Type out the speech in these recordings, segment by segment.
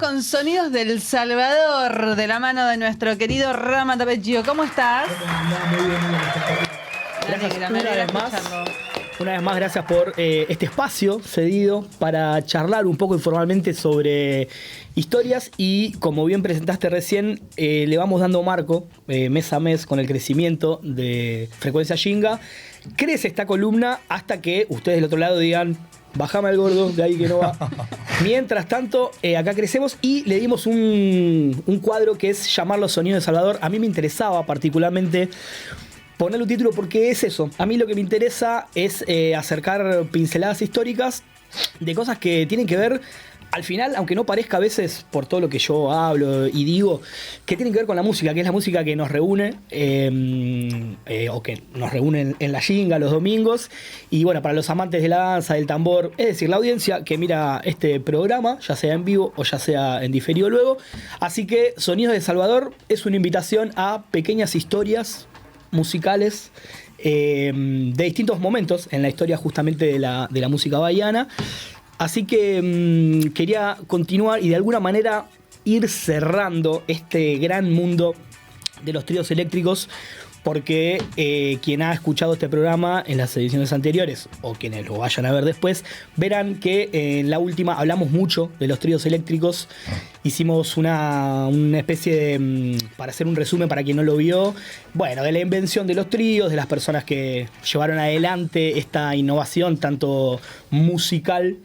Con sonidos del Salvador, de la mano de nuestro querido Rama Tapecchio. ¿Cómo estás? Muy bien. Gracias Una vez más, gracias por este espacio cedido para charlar un poco informalmente sobre historias y, como bien presentaste recién, le vamos dando marco mes a mes con el crecimiento de Frecuencia Yinga. Crece esta columna hasta que ustedes del otro lado digan: bajame al gordo, de ahí que no va. Mientras tanto, acá crecemos y le dimos un cuadro que es llamarlo Sonido de Salvador. A mí me interesaba particularmente ponerle un título porque es eso. A mí lo que me interesa es acercar pinceladas históricas de cosas que tienen que ver, al final, aunque no parezca a veces por todo lo que yo hablo y digo, que tienen que ver con la música, que es la música que nos reúne, o que nos reúne en la Yinga los domingos. Y bueno, para los amantes de la danza, del tambor, es decir, la audiencia que mira este programa, ya sea en vivo o ya sea en diferido luego. Así que Sonidos de Salvador es una invitación a pequeñas historias musicales de distintos momentos en la historia justamente de la música bahiana. Así que quería continuar y de alguna manera ir cerrando este gran mundo de los tríos eléctricos, porque quien ha escuchado este programa en las ediciones anteriores o quienes lo vayan a ver después, verán que en la última hablamos mucho de los tríos eléctricos. Hicimos una especie de, para hacer un resumen para quien no lo vio, bueno, de la invención de los tríos, de las personas que llevaron adelante esta innovación tanto musical,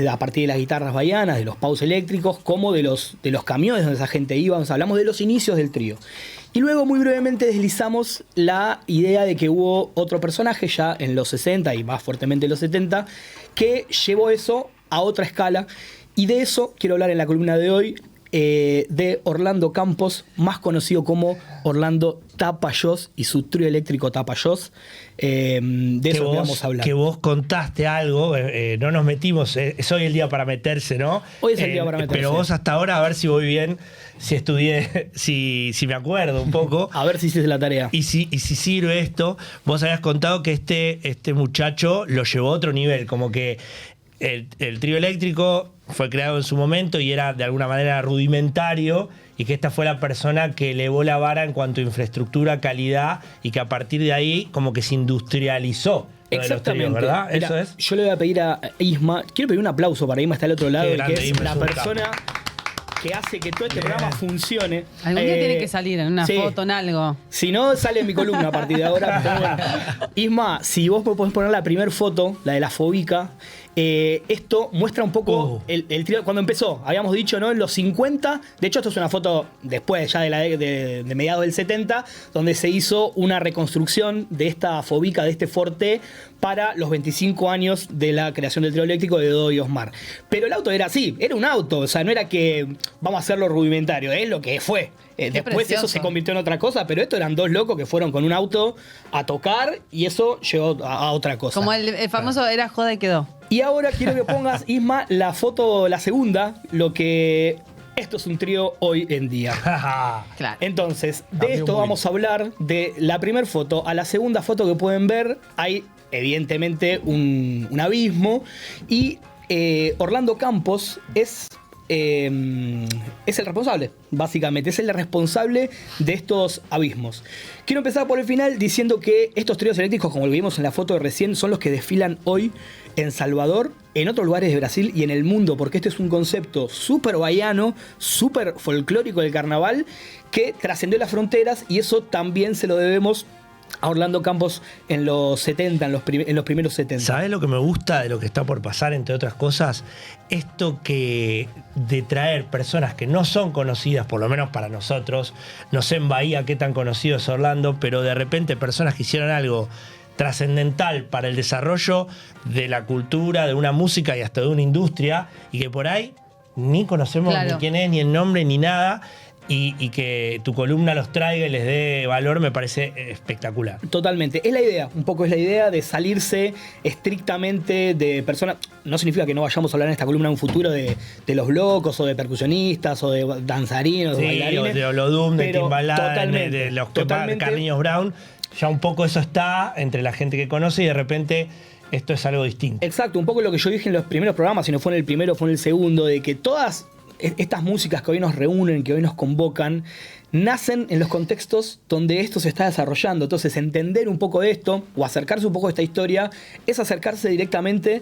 a partir de las guitarras bahianas, de los paus eléctricos, como de los camiones donde esa gente iba. Hablamos de los inicios del trío. Y luego muy brevemente deslizamos la idea de que hubo otro personaje ya en los 60 y más fuertemente en los 70 que llevó eso a otra escala. Y de eso quiero hablar en la columna de hoy, de Orlando Campos, más conocido como Orlando Tapajós y su trío eléctrico Tapajós. De eso vamos a hablar. Que vos contaste algo, no nos metimos, es hoy el día para meterse, ¿no? Hoy es el día para meterse. Pero vos hasta ahora, a ver si voy bien, si estudié, si me acuerdo un poco. A ver si hiciste la tarea. Y si sirve esto. Vos habías contado que este muchacho lo llevó a otro nivel, como que el trío eléctrico fue creado en su momento y era de alguna manera rudimentario, y que esta fue la persona que elevó la vara en cuanto a infraestructura, calidad, y que a partir de ahí como que se industrializó. Exactamente, tríos, ¿verdad? Mira, eso es. Yo le voy a pedir a Isma, quiero pedir un aplauso para Isma, está al otro lado, grande, que es Isma, la es un persona que hace que todo este programa funcione. Algún día tiene que salir en una foto, en algo. Si no, sale en mi columna a partir de ahora. Pero bueno. Isma, si vos me podés poner la primera foto, la de la Fobica, esto muestra un poco el trío cuando empezó. Habíamos dicho, ¿no? En los 50. De hecho, esto es una foto después, ya de mediados del 70, donde se hizo una reconstrucción de esta Fobica, de este Forte, para los 25 años de la creación del trío eléctrico de Dodo y Osmar. Pero el auto era así, era un auto. O sea, no era que vamos a hacerlo rudimentario, es lo que fue. Después precioso. eso se convirtió en otra cosa, pero esto eran dos locos que fueron con un auto a tocar y eso llegó a otra cosa. Como el famoso era joda y quedó. Y ahora quiero que pongas, Isma, la foto, la segunda, lo que esto es un trío hoy en día. Claro. Entonces, de esto vamos a hablar, de la primera foto a la segunda foto que pueden ver. Hay evidentemente un abismo y Orlando Campos es el responsable, básicamente, es el responsable de estos abismos. Quiero empezar por el final diciendo que estos tríos eléctricos, como lo vimos en la foto de recién, son los que desfilan hoy en Salvador, en otros lugares de Brasil y en el mundo, porque este es un concepto súper bahiano, súper folclórico del carnaval, que trascendió las fronteras, y eso también se lo debemos a Orlando Campos en los 70, en los primeros 70. ¿Sabés lo que me gusta de lo que está por pasar, entre otras cosas? Esto que de traer personas que no son conocidas, por lo menos para nosotros, no sé en Bahía qué tan conocido es Orlando, pero de repente personas que hicieron algo trascendental para el desarrollo de la cultura, de una música y hasta de una industria, y que por ahí ni conocemos ni quién es, ni el nombre, ni nada. Y que tu columna los traiga y les dé valor me parece espectacular. Totalmente. Es la idea, un poco es la idea de salirse estrictamente de personas. No significa que no vayamos a hablar en esta columna en un futuro de los locos o de percusionistas o de danzarinos, sí, de bailarines. De Olodum, de Timbaland, de los que Carliños Brown. Ya un poco eso está entre la gente que conoce y de repente esto es algo distinto. Exacto, un poco lo que yo dije en los primeros programas, si no fue en el primero, fue en el segundo, de que todas estas músicas que hoy nos reúnen, que hoy nos convocan, nacen en los contextos donde esto se está desarrollando. Entonces, entender un poco de esto o acercarse un poco a esta historia es acercarse directamente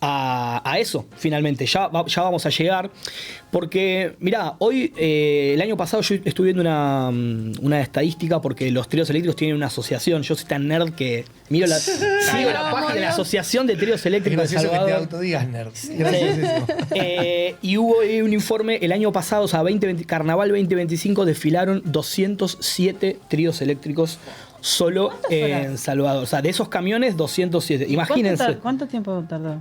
a eso, finalmente. Ya vamos a llegar. Porque, mirá, hoy, el año pasado yo estuve viendo una estadística porque los tríos eléctricos tienen una asociación. Yo soy tan nerd que sigo la página de la Asociación de Tríos Eléctricos de Salvador. Que te autodigas nerd. Gracias a eso. Y hubo un informe el año pasado, o sea, Carnaval 2025, desfilaron 207 tríos eléctricos solo en Salvador. O sea, de esos camiones, 207. Imagínense. ¿Cuánto tiempo tardó?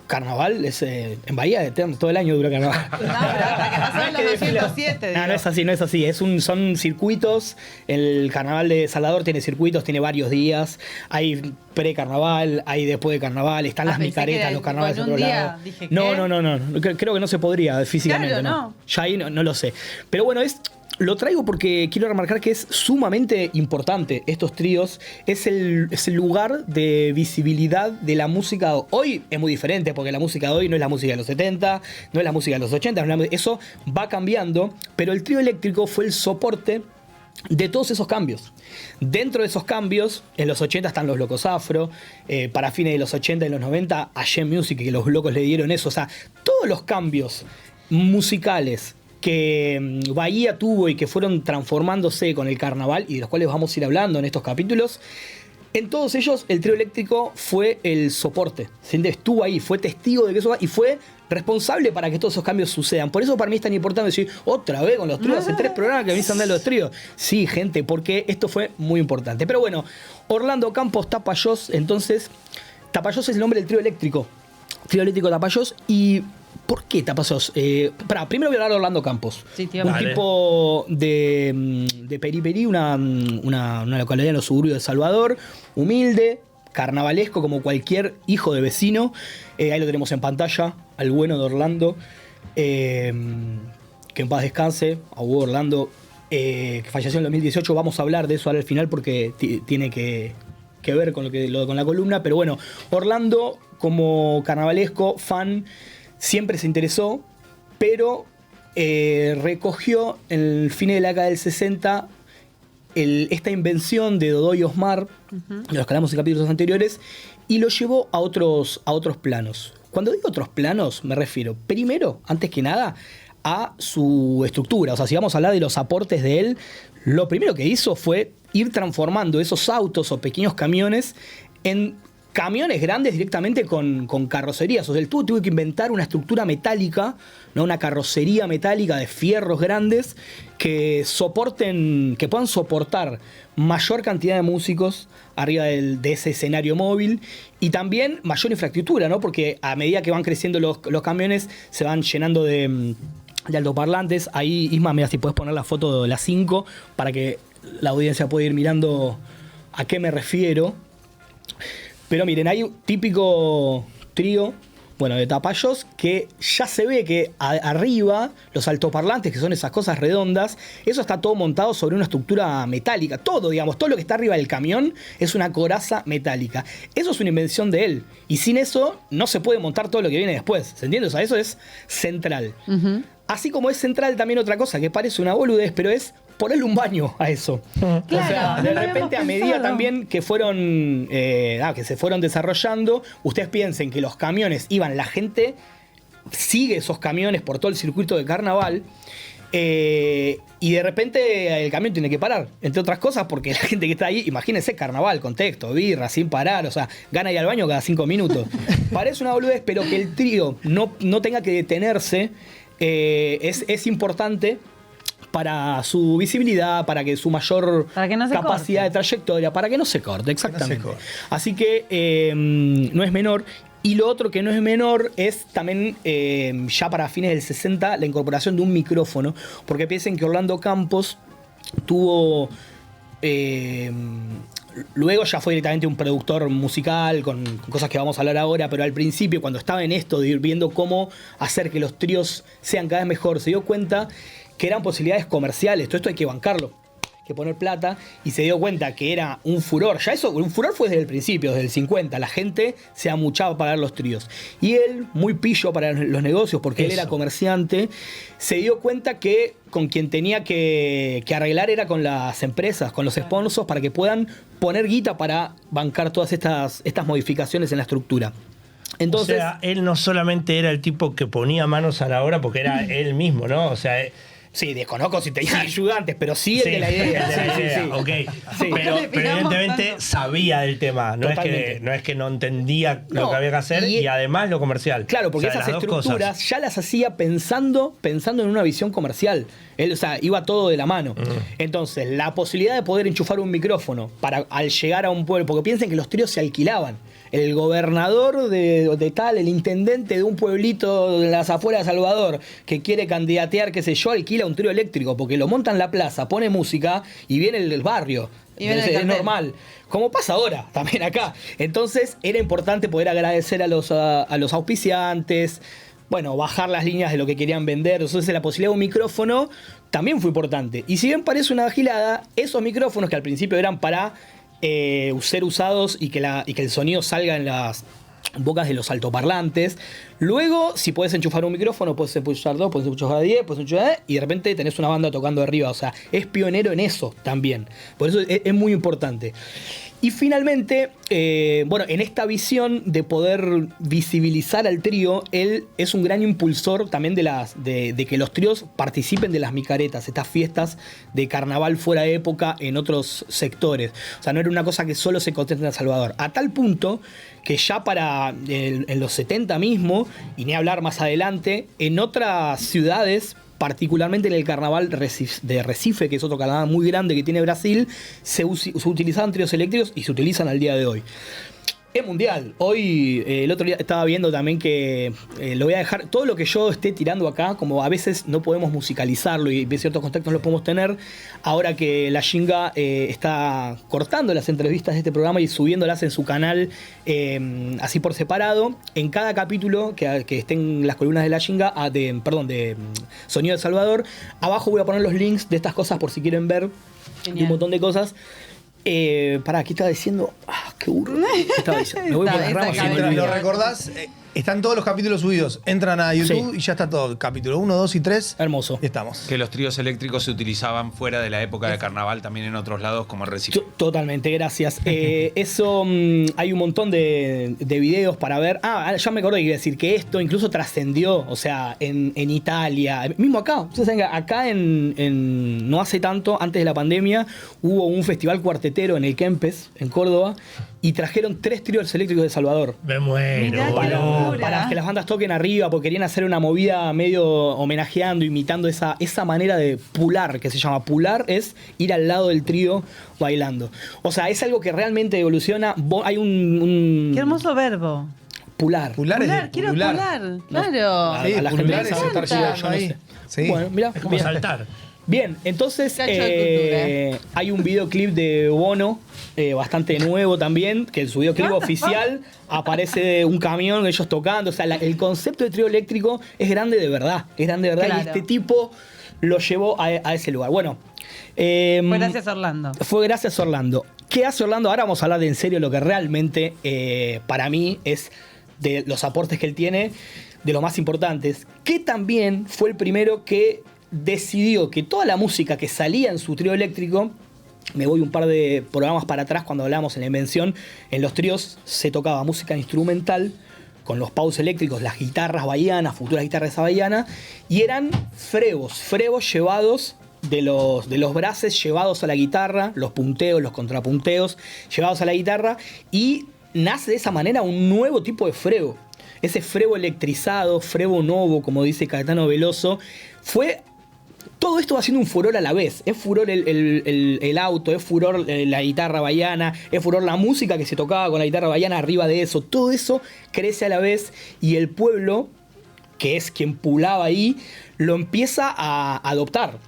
Carnaval es en Bahía, eterno, todo el año dura carnaval. No, pero hasta que pasaron los 207. No, no es así, no es así. Son circuitos. El carnaval de Salvador tiene circuitos, tiene varios días. Hay pre-carnaval, hay después de carnaval, están las micaretas, los carnavales de otro lado. No. Creo que no se podría físicamente. Claro, no. Ya ahí no lo sé. Pero bueno, lo traigo porque quiero remarcar que es sumamente importante estos tríos. Es el lugar de visibilidad de la música. Hoy es muy diferente porque la música de hoy no es la música de los 70, no es la música de los 80. Eso va cambiando, pero el trío eléctrico fue el soporte de todos esos cambios. Dentro de esos cambios, en los 80 están los locos afro, para fines de los 80 y los 90, a Gem Music, que los locos le dieron eso. O sea, todos los cambios musicales que Bahía tuvo y que fueron transformándose con el carnaval y de los cuales vamos a ir hablando en estos capítulos, en todos ellos el trío eléctrico fue el soporte. Estuvo ahí, fue testigo de que eso y fue responsable para que todos esos cambios sucedan. Por eso para mí es tan importante decir, otra vez con los tríos, hace 3 programas que me dicen de los tríos. Sí, gente, porque esto fue muy importante. Pero bueno, Orlando Campos Tapajós, entonces, Tapajós es el nombre del trío eléctrico. Trío eléctrico Tapajós. ¿Y por qué Tapajós? Primero voy a hablar de Orlando Campos. Sí, tío. Un tipo de Periperí, una localidad en los suburbios de Salvador, humilde, carnavalesco como cualquier hijo de vecino. Ahí lo tenemos en pantalla, al bueno de Orlando. Que en paz descanse, a Hugo Orlando, que falleció en el 2018. Vamos a hablar de eso ahora al final porque tiene que ver con con la columna. Pero bueno, Orlando como carnavalesco, fan, siempre se interesó, pero recogió en el fin de la década del 60 esta invención de Dodó y Osmar, de los que hablamos en capítulos anteriores, y lo llevó a otros planos. Cuando digo otros planos, me refiero, primero, antes que nada, a su estructura. O sea, si vamos a hablar de los aportes de él, lo primero que hizo fue ir transformando esos autos o pequeños camiones en camiones grandes directamente con carrocerías. O sea, él tuvo que inventar una estructura metálica, ¿no? Una carrocería metálica de fierros grandes que puedan soportar mayor cantidad de músicos arriba de ese escenario móvil y también mayor infraestructura, ¿no? Porque a medida que van creciendo los camiones se van llenando de altoparlantes. Ahí, Isma, mira, si puedes poner la foto de las 5 para que la audiencia pueda ir mirando a qué me refiero. Pero miren, hay un típico trío, bueno, de Tapajós, que ya se ve que arriba, los altoparlantes, que son esas cosas redondas, eso está todo montado sobre una estructura metálica. Todo lo que está arriba del camión es una coraza metálica. Eso es una invención de él. Y sin eso no se puede montar todo lo que viene después. ¿Se entiende? O sea, eso es central. Uh-huh. Así como es central también otra cosa que parece una boludez, pero es ponerle un baño a eso. Claro, o sea, de repente a medida también que que se fueron desarrollando, ustedes piensen que los camiones iban, la gente sigue esos camiones por todo el circuito de carnaval, y de repente el camión tiene que parar, entre otras cosas porque la gente que está ahí, imagínense carnaval, contexto, birra, sin parar, o sea, gana ir al baño cada 5 minutos. Parece una boludez, pero que el trío no tenga que detenerse, es importante para su visibilidad, para que su mayor capacidad de trayectoria, para que no se corte, exactamente. Así que no es menor. Y lo otro que no es menor es también, ya para fines del 60, la incorporación de un micrófono. Porque piensen que Orlando Campos tuvo... luego ya fue directamente un productor musical con cosas que vamos a hablar ahora, pero al principio, cuando estaba en esto de ir viendo cómo hacer que los tríos sean cada vez mejor, se dio cuenta que eran posibilidades comerciales. Todo esto hay que bancarlo. que poner plata, y se dio cuenta que era un furor. Ya eso, un furor fue desde el principio, desde el 50. La gente se amuchaba para ver los tríos. Y él, muy pillo para los negocios, porque él era comerciante, se dio cuenta que con quien tenía que arreglar era con las empresas, con los sponsors, para que puedan poner guita para bancar todas estas modificaciones en la estructura. Entonces, o sea, él no solamente era el tipo que ponía manos a la obra porque era él mismo, ¿no? O sea, sí, desconozco si tenía ayudantes, pero sí el de la idea. El de la idea, ok. Sí. Pero evidentemente tanto. sabía del tema. No es que no entendía lo que había que hacer y además lo comercial. Claro, porque o sea, esas las dos estructuras cosas. ya las hacía pensando en una visión comercial. Él, o sea, iba todo de la mano. Entonces, la posibilidad de poder enchufar un micrófono para al llegar a un pueblo, porque piensen que los tríos se alquilaban. El gobernador de tal, el intendente de un pueblito de las afueras de Salvador que quiere candidatear, qué sé yo, alquila un trío eléctrico porque lo monta en la plaza, pone música y viene el barrio. Y viene el es cartel. normal. Como pasa ahora, también acá. Entonces, era importante poder agradecer a los auspiciantes, bueno, bajar las líneas de lo que querían vender. Entonces, la posibilidad de un micrófono también fue importante. Y si bien parece una gilada, esos micrófonos que al principio eran para ser usados y que el sonido salga en las bocas de los altoparlantes. Luego, si puedes enchufar un micrófono, puedes enchufar 2, puedes enchufar 10, puedes enchufar 10, y de repente tenés una banda tocando arriba. O sea, es pionero en eso también. Por eso es muy importante. Y finalmente, bueno, en esta visión de poder visibilizar al trío, él es un gran impulsor también de que los tríos participen de las micaretas, estas fiestas de carnaval fuera de época en otros sectores. O sea, no era una cosa que solo se concentra en El Salvador. A tal punto que ya en los 70 mismo, y ni hablar más adelante, en otras ciudades, particularmente en el carnaval de Recife, que es otro carnaval muy grande que tiene Brasil, se utilizaban tríos eléctricos y se utilizan al día de hoy. Es mundial. Hoy, el otro día estaba viendo también que lo voy a dejar, todo lo que yo esté tirando acá, como a veces no podemos musicalizarlo y ciertos contactos no los podemos tener, ahora que la Shinga está cortando las entrevistas de este programa y subiéndolas en su canal así por separado, en cada capítulo que estén las columnas de la Shinga, de Sonido de Salvador, abajo voy a poner los links de estas cosas por si quieren ver. Genial. Un montón de cosas. Pará, ¿qué estaba diciendo? Qué burro. ¿Qué estaba diciendo? Me voy por las ramas y me Está olvido. ¿Lo recordás? Están todos los capítulos subidos. Entran a YouTube y ya está todo. Capítulo 1, 2 y 3. Hermoso. Y estamos. Que los tríos eléctricos se utilizaban fuera de la época de carnaval también en otros lados como el Recife. Totalmente, gracias. Eso, hay un montón de videos para ver. Ya me acordé que iba a decir que esto incluso trascendió, o sea, en Italia, mismo acá. Ustedes saben que acá no hace tanto, antes de la pandemia, hubo un festival cuartetero en el Kempes, en Córdoba, y trajeron 3 tríos eléctricos de Salvador. Me muero, Mirá, boludo. Para que las bandas toquen arriba, porque querían hacer una movida medio homenajeando, imitando esa manera de pular, que se llama pular, es ir al lado del trío bailando. O sea, es algo que realmente evoluciona. Hay un Qué hermoso verbo. pular. Pular es de Quiero pulular. pular, claro. Sí, a la gente pulular que es sabe estar yo no ahí. sé. Sí. Bueno, mirá, Es como bien. saltar. Bien, entonces Cacho de hay un videoclip de Bono, bastante nuevo también, que en su videoclip oficial aparece un camión, ellos tocando. O sea, el concepto de trío eléctrico es grande de verdad. Es grande de verdad. Claro. Y este tipo lo llevó a ese lugar. Bueno. Fue gracias Orlando. Fue gracias a Orlando. ¿Qué hace Orlando? Ahora vamos a hablar de en serio lo que realmente para mí es de los aportes que él tiene, de los más importantes, que también fue el primero que decidió que toda la música que salía en su trío eléctrico, me voy un par de programas para atrás cuando hablamos en la invención, en los tríos se tocaba música instrumental con los paus eléctricos, las guitarras bahianas, futuras guitarras bahianas, y eran frebos llevados de los braces llevados a la guitarra, los punteos, los contrapunteos llevados a la guitarra, y nace de esa manera un nuevo tipo de frebo. Ese frebo electrizado, frebo novo, como dice Caetano Veloso, todo esto va siendo un furor a la vez. Es furor el auto, es furor la guitarra bahiana, es furor la música que se tocaba con la guitarra bahiana arriba de eso. Todo eso crece a la vez y el pueblo, que es quien pulaba ahí, lo empieza a adoptar.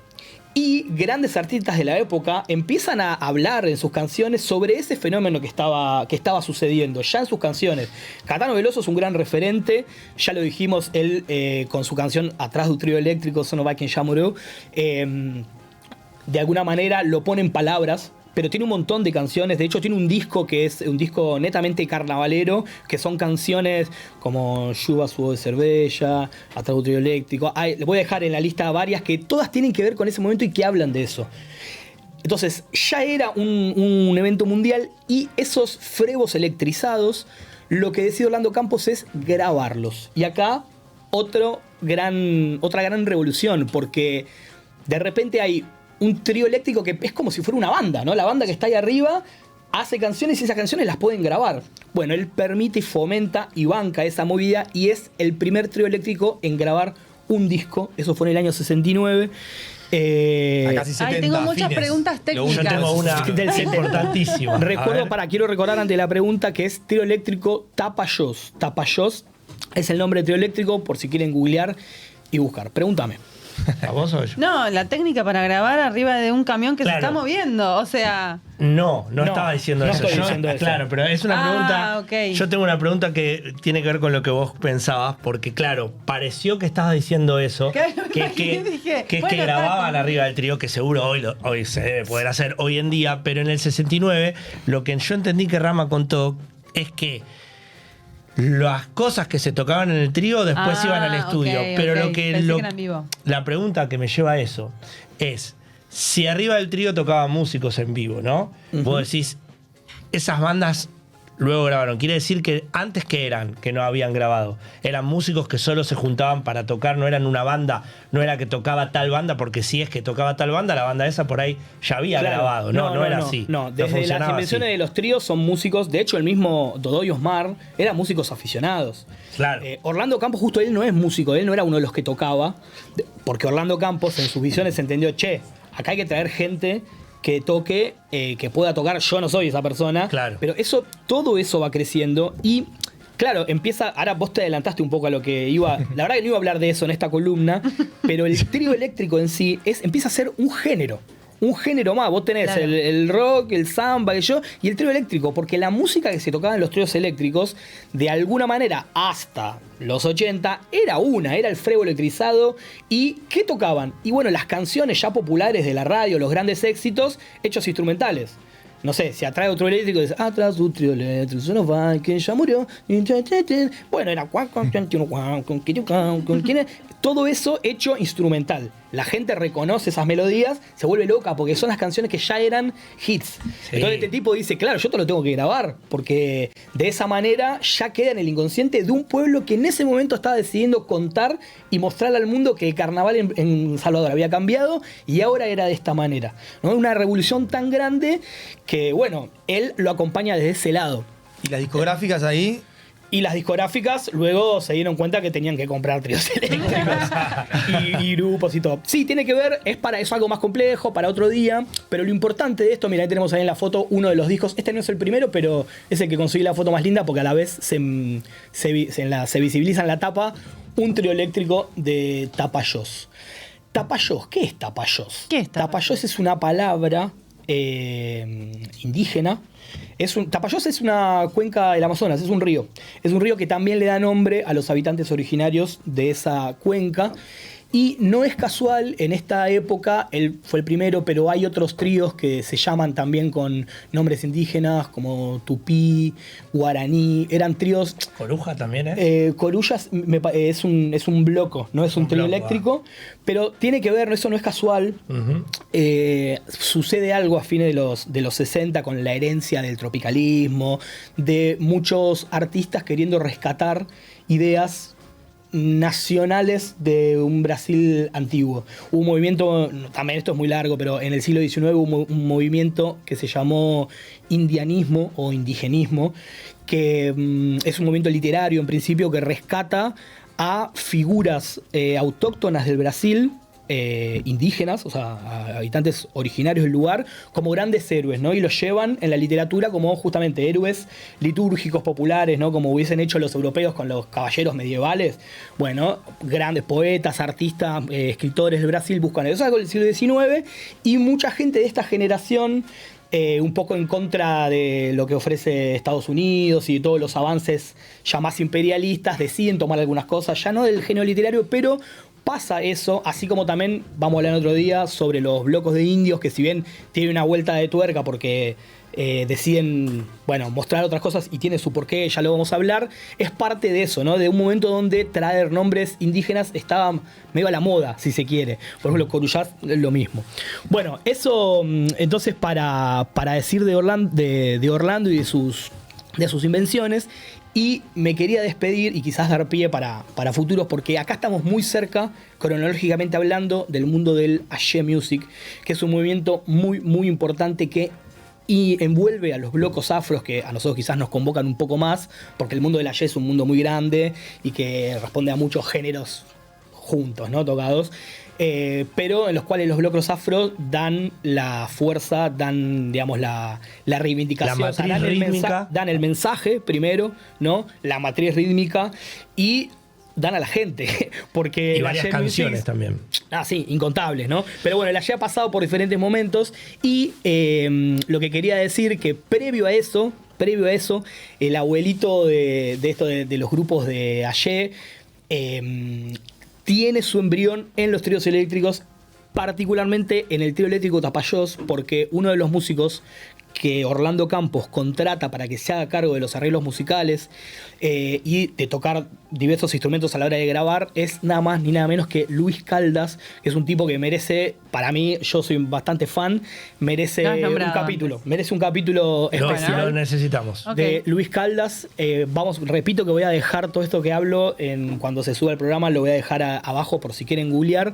Y grandes artistas de la época empiezan a hablar en sus canciones sobre ese fenómeno que estaba sucediendo, ya en sus canciones. Caetano Veloso es un gran referente, ya lo dijimos, él con su canción Atrás de un trío eléctrico, Sono va quien ya murió. de alguna manera lo pone en palabras, pero tiene un montón de canciones. De hecho, tiene un disco que es un disco netamente carnavalero, que son canciones como Lluva, Subo de Cervella, Atrás de un Trío Eléctrico. Le voy a dejar en la lista varias que todas tienen que ver con ese momento y que hablan de eso. Entonces, ya era un evento mundial y esos frevos electrizados, lo que decide Orlando Campos es grabarlos. Y acá otra gran revolución, porque de repente hay un trío eléctrico que es como si fuera una banda, ¿no? La banda que está ahí arriba hace canciones y esas canciones las pueden grabar. Bueno, él permite y fomenta y banca esa movida y es el primer trío eléctrico en grabar un disco. Eso fue en el año 69. A casi 70 tengo muchas fines. preguntas técnicas. Yo tengo una importantísima. Quiero recordar ante la pregunta que es trío eléctrico Tapajós. Tapajós es el nombre de trío eléctrico por si quieren googlear y buscar. Pregúntame. ¿A vos o yo? No, la técnica para grabar arriba de un camión que Claro. se está moviendo. O sea, No No, estaba diciendo no eso. estoy diciendo eso. Claro, pero es una pregunta. Ok. Yo tengo una pregunta que tiene que ver con lo que vos pensabas, porque claro, pareció que estabas diciendo eso, Claro, me que imaginé, dije, es bueno, que grababan está. arriba del trío, que seguro hoy se debe poder hacer hoy en día, pero en el 69 lo que yo entendí que Rama contó es que las cosas que se tocaban en el trío después iban al estudio, ok, pero ok. lo que Pensé que era en vivo. la pregunta que me lleva a eso es, si arriba del trío tocaban músicos en vivo, ¿no? Vos decís, esas bandas luego grabaron. Quiere decir que antes que eran, que no habían grabado, eran músicos que solo se juntaban para tocar, no eran una banda, no era que tocaba tal banda, porque si es que tocaba tal banda, la banda esa por ahí ya había Claro. grabado. No era así. No, desde las funcionaba invenciones así. de los tríos son músicos. De hecho, el mismo Dodó y Osmar eran músicos aficionados. Claro. Orlando Campos, justo él no es músico, él no era uno de los que tocaba, porque Orlando Campos en sus visiones entendió, acá hay que traer gente que toque, que pueda tocar. Yo no soy esa persona, Claro. pero todo eso va creciendo y claro, empieza, ahora vos te adelantaste un poco a lo que iba, la verdad que no iba a hablar de eso en esta columna, pero el trío eléctrico en sí empieza a ser un género más. Vos tenés Claro. el rock, el samba, y el trío eléctrico, porque la música que se tocaba en los tríos eléctricos, de alguna manera, hasta los 80, era el frevo electrizado. ¿Y qué tocaban? Y bueno, las canciones ya populares de la radio, los grandes éxitos, hechos instrumentales. No sé, si atrae otro eléctrico, dice, atrás un trío eléctrico, se nos va, que ya murió. Bueno, era todo eso hecho instrumental. La gente reconoce esas melodías, se vuelve loca porque son las canciones que ya eran hits. Sí. Entonces este tipo dice, claro, yo te lo tengo que grabar, porque de esa manera ya queda en el inconsciente de un pueblo que en ese momento estaba decidiendo contar y mostrarle al mundo que el carnaval en Salvador había cambiado y ahora era de esta manera, ¿no? Una revolución tan grande que, bueno, él lo acompaña desde ese lado. Y las discográficas ahí. Y las discográficas luego se dieron cuenta que tenían que comprar tríos eléctricos y grupos y todo. Sí, tiene que ver, es algo más complejo, para otro día, pero lo importante de esto, mira, ahí tenemos ahí en la foto uno de los discos. Este no es el primero, pero es el que conseguí la foto más linda porque a la vez se visibiliza en la tapa un trío eléctrico de Tapajós. Tapajós, ¿qué es Tapajós? ¿Qué es Tapajós? Tapajós es una palabra indígena. Tapajós es una cuenca del Amazonas, es un río. Es un río que también le da nombre a los habitantes originarios de esa cuenca. Y no es casual, en esta época, él fue el primero, pero hay otros tríos que se llaman también con nombres indígenas, como tupí, guaraní. Eran tríos. Coruja también, ¿eh? Corullas es un bloco, no es un trío bloco, eléctrico, pero tiene que ver, eso no es casual. Sucede algo a fines de los 60 con la herencia del tropicalismo, de muchos artistas queriendo rescatar ideas nacionales de un Brasil antiguo. Hubo un movimiento, también esto es muy largo, pero en el siglo XIX hubo un movimiento que se llamó indianismo o indigenismo, que es un movimiento literario en principio que rescata a figuras autóctonas del Brasil, indígenas, o sea, a habitantes originarios del lugar, como grandes héroes, ¿no? Y los llevan en la literatura como justamente héroes litúrgicos populares, ¿no? Como hubiesen hecho los europeos con los caballeros medievales. Bueno, grandes poetas, artistas, escritores del Brasil buscan eso. Es algo del siglo XIX y mucha gente de esta generación, un poco en contra de lo que ofrece Estados Unidos y de todos los avances ya más imperialistas, deciden tomar algunas cosas, ya no del género literario, pero pasa eso, así como también vamos a hablar otro día sobre los blocos de indios, que si bien tiene una vuelta de tuerca porque deciden, bueno, mostrar otras cosas y tiene su porqué, ya lo vamos a hablar, es parte de eso, ¿no? De un momento donde traer nombres indígenas estaba medio a la moda, si se quiere. Por ejemplo, Coruyás es lo mismo. Bueno, eso entonces para decir de Orlando y de sus invenciones. Y me quería despedir y quizás dar pie para futuros, porque acá estamos muy cerca, cronológicamente hablando, del mundo del Aye Music, que es un movimiento muy, muy importante que envuelve a los blocos afros, que a nosotros quizás nos convocan un poco más, porque el mundo del Aye es un mundo muy grande y que responde a muchos géneros juntos, ¿no? Tocados. Pero en los cuales los blocos afro dan la fuerza, dan, digamos, la reivindicación, la matriz rítmica, dan el mensaje primero, ¿no? La matriz rítmica y dan a la gente, porque y varias canciones también. Sí, incontables, ¿no? Pero bueno, el Aye ha pasado por diferentes momentos y lo que quería decir que previo a eso, el abuelito de esto de los grupos de Aye tiene su embrión en los tríos eléctricos, particularmente en el trío eléctrico Tapajós, porque uno de los músicos que Orlando Campos contrata para que se haga cargo de los arreglos musicales y de tocar diversos instrumentos a la hora de grabar es nada más ni nada menos que Luis Caldas, que es un tipo que merece, para mí, yo soy bastante fan, merece un capítulo especial. Lo necesitamos. De Luis Caldas. Repito que voy a dejar todo esto que hablo cuando se suba el programa, lo voy a dejar abajo por si quieren googlear.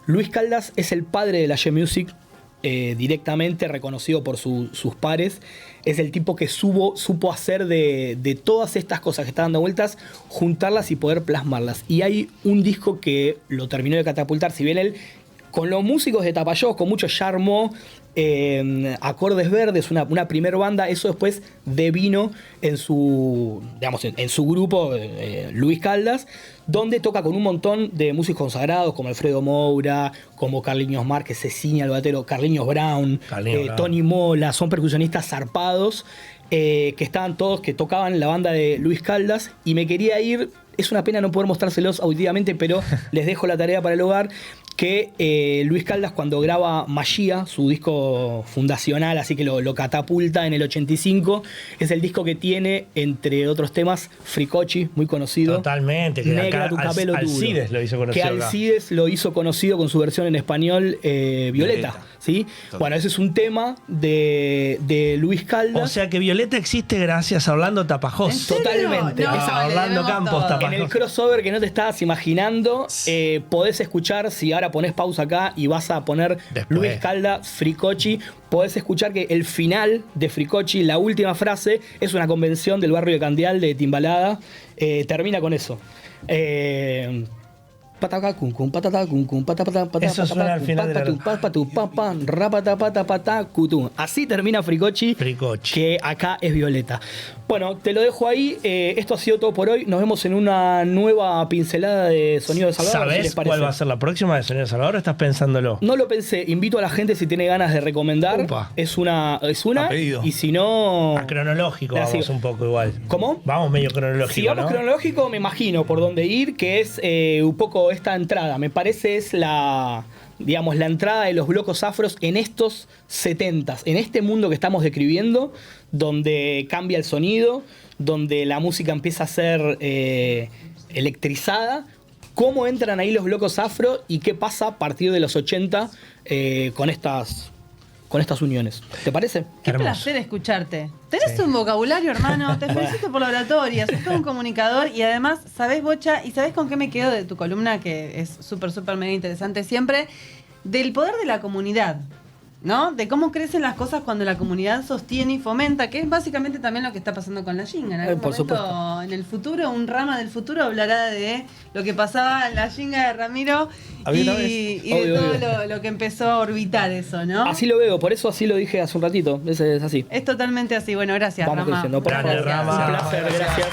Luis Caldas es el padre de la Aye Music, directamente reconocido por sus pares. Es el tipo que supo hacer de todas estas cosas que están dando vueltas, juntarlas y poder plasmarlas. Y hay un disco que lo terminó de catapultar, si bien él, con los músicos de Tapajós, con mucho ya armó Acordes Verdes, una primer banda. Eso después devino en su grupo, Luis Caldas, donde toca con un montón de músicos consagrados como Alfredo Moura, como Carliños Márquez, Ceciña, el batero, Carliños Brown, Tony Mola. Son percusionistas zarpados que estaban todos, que tocaban la banda de Luis Caldas. Y me quería ir, es una pena no poder mostrárselos auditivamente, pero les dejo la tarea para el hogar, que Luis Caldas, cuando graba Magia, su disco fundacional, así que lo catapulta en el 85, es el disco que tiene, entre otros temas, Fricochi, muy conocido. Totalmente. Que Negra tu cabello duro. Alcides lo hizo conocido. Que Alcides lo hizo conocido con su versión en español, Violeta. ¿Sí? Bueno, ese es un tema de Luis Caldas. O sea que Violeta existe gracias a Orlando Tapajós. Totalmente. A Orlando Campos Tapajós. En el crossover que no te estabas imaginando, podés escuchar, si ahora ponés pausa acá y vas a poner después Luis Caldas, Fricochi, podés escuchar que el final de Fricochi, la última frase, es una convención del barrio de Candial de Timbalada. Termina con eso. Eso suena al final de Así termina Fricochi, que acá es Violeta. Bueno, te lo dejo ahí. Esto ha sido todo por hoy. Nos vemos en una nueva pincelada de Sonido de Salvador. ¿Sabés cuál va a ser la próxima de Sonido de Salvador o estás pensándolo? No lo pensé. Invito a la gente, si tiene ganas de recomendar. Upa. Es una y si no... A cronológico vamos un poco igual. ¿Cómo? Vamos medio cronológico, si vamos, ¿no? Cronológico, me imagino por dónde ir, que es un poco esta entrada. Me parece es la entrada de los blocos afros en estos 70s, en este mundo que estamos describiendo, donde cambia el sonido, donde la música empieza a ser electrizada. ¿Cómo entran ahí los blocos afro y qué pasa a partir de los 80 con estas uniones? ¿Te parece? Qué placer escucharte. Tenés un vocabulario, hermano. Te felicito por la oratoria. Sos todo un comunicador y además sabés, Bocha, y sabés con qué me quedo de tu columna, que es súper mega interesante siempre, del poder de la comunidad, ¿no? De cómo crecen las cosas cuando la comunidad sostiene y fomenta, que es básicamente también lo que está pasando con la Yinga. En algún momento, en el futuro, un rama del futuro hablará de lo que pasaba en la Yinga de Ramiro y de todo lo que empezó a orbitar eso, ¿no? Así lo veo, por eso así lo dije hace un ratito. Es así. Es totalmente así. Bueno, gracias, Vamos Rama. creciendo. Un placer, gracias.